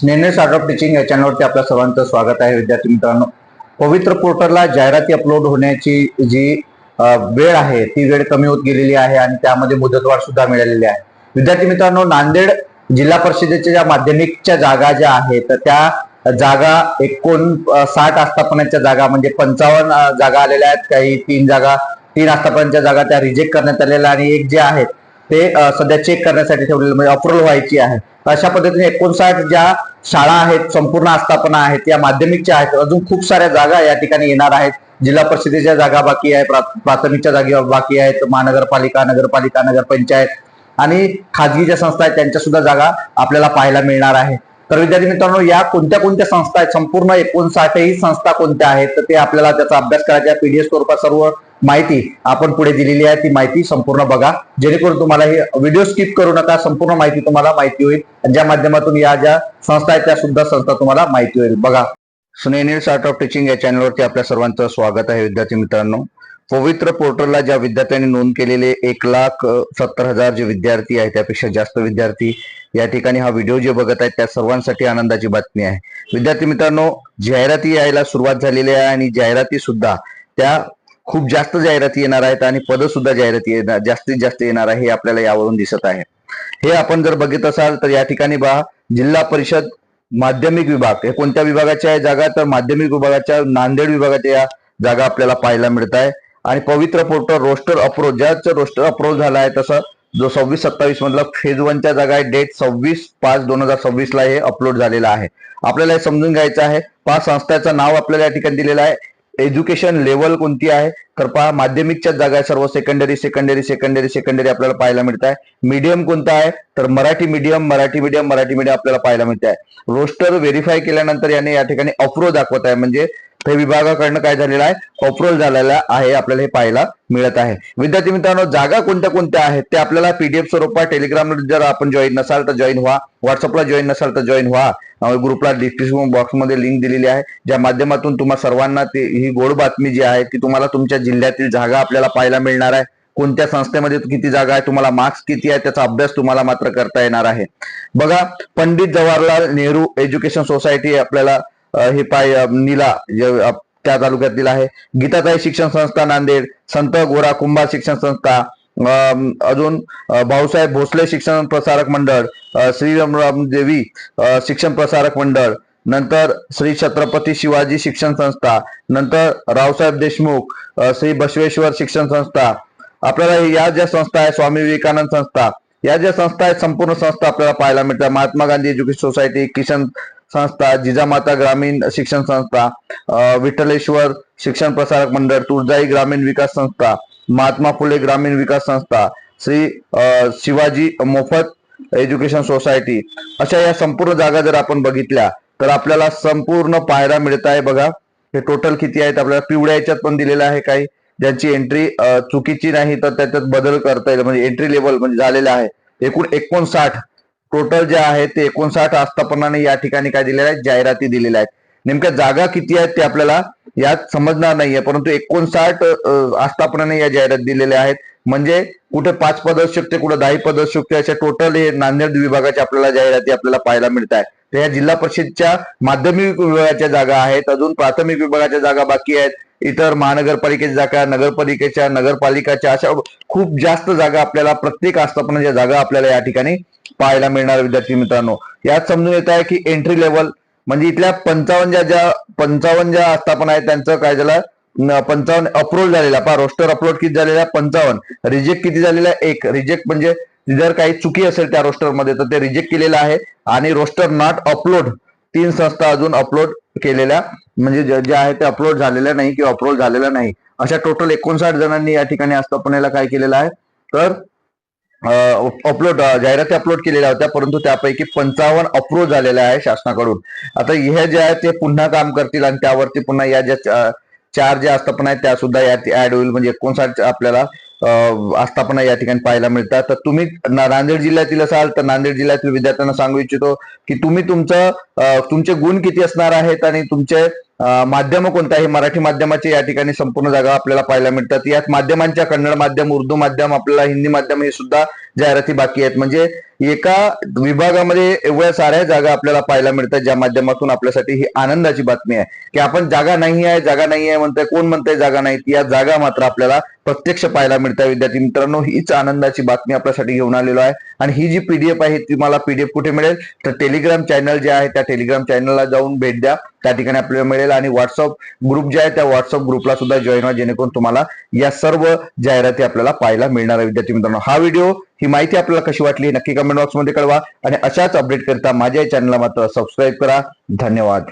Snehal start of teaching या चॅनलवरती आपल्या सर्वांचं स्वागत आहे. विद्यार्थी मित्रांनो, पवित्र पोर्टलला जाहिराती अपलोड होण्याची जी वेळ आहे ती वेळ कमी होत गेलेली आहे आणि त्यामध्ये मुदतवाढ सुद्धा मिळालेली आहे. विद्यार्थी मित्रांनो, नांदेड जिल्हा परिषदेच्या ज्या माध्यमिकच्या जागा ज्या आहेत तर त्या जागा 59 आस्थापनाच्या जागा म्हणजे 55 जागा आलेल्या आहेत. काही तीन आस्थापनाच्या जागा त्या रिजेक्ट करण्यात आलेल्या आणि एक जे आहेत ते सध्या चेक करण्यासाठी ठेवलेलं म्हणजे अप्रूव्हल व्हायची आहे. अशा पद्धतीने 59 ज्या शाळा आहेत, संपूर्ण आस्थापना आहेत, या माध्यमिकच्या आहेत. अजून खूप साऱ्या जागा या ठिकाणी येणार आहेत. जिल्हा परिषदेच्या जागा बाकी आहे, प्राथमिकच्या जागा बाकी आहेत, महानगरपालिका, नगरपालिका, नगरपंचायत आणि खाजगी ज्या संस्था आहेत त्यांच्या सुद्धा जागा आपल्याला पाहायला मिळणार आहे. तर विद्यार्थी मित्रांनो, या कोणत्या कोणत्या संस्था आहेत, संपूर्ण 59 संस्था कोणत्या आहेत तर ते आपल्याला त्याचा अभ्यास करायचा. पीडीएफ स्वरूपात सर्व माहिती आपण पुढे दिलेली आहे. ती माहिती संपूर्ण बघा, जेणेकरून तुम्हाला हे व्हिडिओ स्किप करू नका. संपूर्ण माहिती तुम्हाला माहिती होईल. ज्या माध्यमातून या ज्या संस्था आहेत त्या सुद्धा संस्था तुम्हाला माहिती होईल. बघा, स्नेहल स्टार्ट ऑफ टीचिंग या चॅनलवरती आपल्या सर्वांचं स्वागत आहे. विद्यार्थी मित्रांनो, पवित्र पोर्टलला ज्या विद्यार्थ्यांनी नोंद केलेले 1,70,000 जे विद्यार्थी आहेत त्यापेक्षा जास्त विद्यार्थी या ठिकाणी हा व्हिडिओ जे बघत आहेत त्या सर्वांसाठी आनंदाची बातमी आहे. विद्यार्थी मित्रांनो, जाहिराती यायला सुरुवात झालेली आहे आणि जाहिराती सुद्धा त्या खूप जास्त जाहिराती येणार आहेत आणि पद सुद्धा जाहिराती जास्तीत जास्त येणार आहे हे आपल्याला यावरून दिसत आहे. हे आपण जर बघित असाल तर या ठिकाणी पहा, जिल्हा परिषद माध्यमिक विभाग, हे कोणत्या विभागाच्या आहे जागा तर माध्यमिक विभागाच्या नांदेड विभागाच्या या जागा आपल्याला पाहायला मिळत आहे. आणि पवित्र पोर्टल रोस्टर अप्रोच, ज्याचं रोस्टर अप्रोच झाला आहे तसं जो 26-27 मधला फेज 1च्या जागा आहे, डेट 26/5/2026 ला हे अपलोड झालेला आहे. आपल्याला हे समजून घ्यायचं आहे. 5 संस्थांचं नाव आपल्याला या ठिकाणी दिलेलं आहे. एज्युकेशन लेवल कोणती आहे तर पहा, माध्यमिकच्या जागा आहे सर्व, सेकंडरी आपल्याला पाहायला मिळत आहे. मीडियम कोणता आहे तर मराठी मीडियम आपल्याला पाहायला मिळत आहे. रोस्टर व्हेरीफाय केल्यानंतर याने या ठिकाणी अप्रूव्ह दाखवत आहे, म्हणजे हे विभागाकडनं काय झालेलं आहे, अप्रूव्हल झालेला आहे, आपल्याला हे पाहायला मिळत आहे. विद्यार्थी मित्रांनो, जागा कोणत्या कोणत्या आहेत ते आपल्याला पीडीएफ स्वरूपात टेलिग्राम जर आपण जॉईन नसाल तर जॉईन व्हा, व्हॉट्सअपला जॉईन नसाल तर जॉईन व्हा. ग्रुपला डिस्क्रिप्शन बॉक्समध्ये लिंक दिलेली आहे, ज्या माध्यमातून तुम्हा सर्वांना ही गोड बातमी जी आहे ती तुम्हाला तुमच्या जिल्ह्यातील जागा आपल्याला पाहायला मिळणार आहे. कोणत्या संस्थेमध्ये किती जागा आहे, तुम्हाला मार्क्स किती आहे त्याचा अभ्यास तुम्हाला मात्र करता येणार आहे. बघा, पंडित जवाहरलाल नेहरू एज्युकेशन सोसायटी आपल्याला हे नीला त्या तालुक्यातील आहे. गीताताई शिक्षण संस्था नांदेड, संत गोरा कुंभार शिक्षण संस्था, अजून भाऊसाहेब भोसले शिक्षण प्रसारक मंडळ, श्री देवी शिक्षण प्रसारक मंडळ, नंतर श्री छत्रपती शिवाजी शिक्षण संस्था, नंतर रावसाहेब देशमुख श्री बसवेश्वर शिक्षण संस्था. आपल्याला या ज्या संस्था आहे, स्वामी विवेकानंद संस्था, या ज्या संस्था आहेत संपूर्ण संस्था आपल्याला पाहायला मिळतात. महात्मा गांधी एज्युकेशन सोसायटी, किशन संस्था, जिजामाता ग्रामीण शिक्षण संस्था, विठ्ठलेश्वर शिक्षण प्रसारक मंडळ, तुळजाई ग्रामीण विकास संस्था, महात्मा फुले ग्रामीण विकास संस्था, श्री शिवाजी मोफत एज्युकेशन सोसायटी. अशा या संपूर्ण जागा जर आपण बघितल्या तर आपल्याला संपूर्ण पाहायला मिळत आहे. बघा, हे टोटल किती आहेत आपल्याला पिवळ्या याच्यात पण दिलेलं आहे. काही ज्यांची एंट्री चुकीची नाही तर त्याच्यात बदल करता येईल, म्हणजे एंट्री लेवल म्हणजे झालेलं आहे. एकूण 59 टोटल जे आहे ते 59 आस्थापनाने या ठिकाणी काय दिलेलं आहे, जाहिराती दिलेल्या आहेत. नेमक्या जागा किती आहेत ते आपल्याला यात समजणार नाहीये, परंतु 59 आस्थापनाने या जाहिरात दिलेल्या आहेत. म्हणजे कुठे 5 पद असू शकते, कुठे 10 पद असू शकते. अशा टोटल हे नांदेड विभागाच्या आपल्याला जाहिराती आपल्याला पाहायला मिळत आहे. तर या जिल्हा परिषदच्या माध्यमिक विभागाच्या जागा आहेत. अजून प्राथमिक विभागाच्या जागा बाकी आहेत. इतर महानगरपालिकेच्या जागा, नगरपालिकाच्या अशा खूप जास्त जागा आपल्याला प्रत्येक आस्थापनाच्या जागा आपल्याला या ठिकाणी पाहायला मिळणार. विद्यार्थी मित्रांनो, यात समजून येत आहे की एंट्री लेवल म्हणजे इथल्या 55 ज्या आस्थापना आहेत त्यांचं काय झालं, 55 अप्रूव्ह झालेला. पहा, रोस्टर अपलोड किती झालेला आहे, 55. रिजेक्ट किती झालेला आहे, 1. रिजेक्ट म्हणजे जर काही चुकी असेल त्या रोस्टर मध्ये तर ते रिजेक्ट केलेलं आहे. आणि रोस्टर नॉट अपलोड 3 संस्था अजून अपलोड केलेल्या म्हणजे ज्या आहेत ते अपलोड झालेल्या नाही किंवा अप्रूव्ह झालेल्या नाही. अशा टोटल 59 जणांनी या ठिकाणी आस्थापनेला काय केलेलं आहे तर जाहिराती अपलोड केलेल्या होत्या, परंतु त्यापैकी 55 अप्रूव्ह झालेल्या आहे शासनाकडून. आता हे जे आहे ते पुन्हा काम करतील आणि त्यावरती पुन्हा या ज्या 4 ज्या आस्थापना आहेत त्या सुद्धा यात ऍड होईल, म्हणजे 59 आपल्याला आस्थापना या ठिकाणी पाहायला मिळतात. तर तुम्ही नांदेड जिल्ह्यातील असाल तर नांदेड जिल्ह्यातील विद्यार्थ्यांना सांगू इच्छितो की तुम्ही तुमचे गुण किती असणार आहेत आणि तुमचे माध्यम कोणतं आहे. मराठी माध्यमाचे या ठिकाणी संपूर्ण जागा आपल्याला पाहायला मिळतात. यात माध्यमांच्या कन्नड माध्यम, उर्दू माध्यम, आपल्याला हिंदी माध्यम हे सुद्धा जाहिराती बाकी आहेत. म्हणजे एका विभागामध्ये एवढ्या साऱ्या जागा आपल्याला पाहायला मिळतात, ज्या माध्यमातून आपल्यासाठी ही आनंदाची बातमी आहे की आपण जागा नाही आहे म्हणताय, कोण म्हणताय जागा नाही, या जागा मात्र आपल्याला प्रत्यक्ष पाहायला मिळतात. विद्यार्थी मित्रांनो, हीच आनंदाची बातमी आपल्यासाठी घेऊन आलेलो आहे. आणि ही जी पीडीएफ आहे ती मला पीडीएफ कुठे मिळेल तर टेलिग्राम चॅनल जे आहे त्या टेलिग्राम चॅनलला जाऊन भेट द्या, त्या ठिकाणी आपल्याला मिळेल. आणि व्हॉट्सअप ग्रुप जे आहे त्या व्हॉट्सअप ग्रुपला सुद्धा जॉईन व्हा, जेणेकरून तुम्हाला या सर्व जाहिराती आपल्याला पाहायला मिळणार आहे. विद्यार्थी मित्रांनो, हा व्हिडिओ, ही माहिती आपल्याला कशी वाटली नक्की कमेंट बॉक्समध्ये कळवा आणि अशाच अपडेट करता माझ्या चॅनलला मात्र सबस्क्राईब करा. धन्यवाद.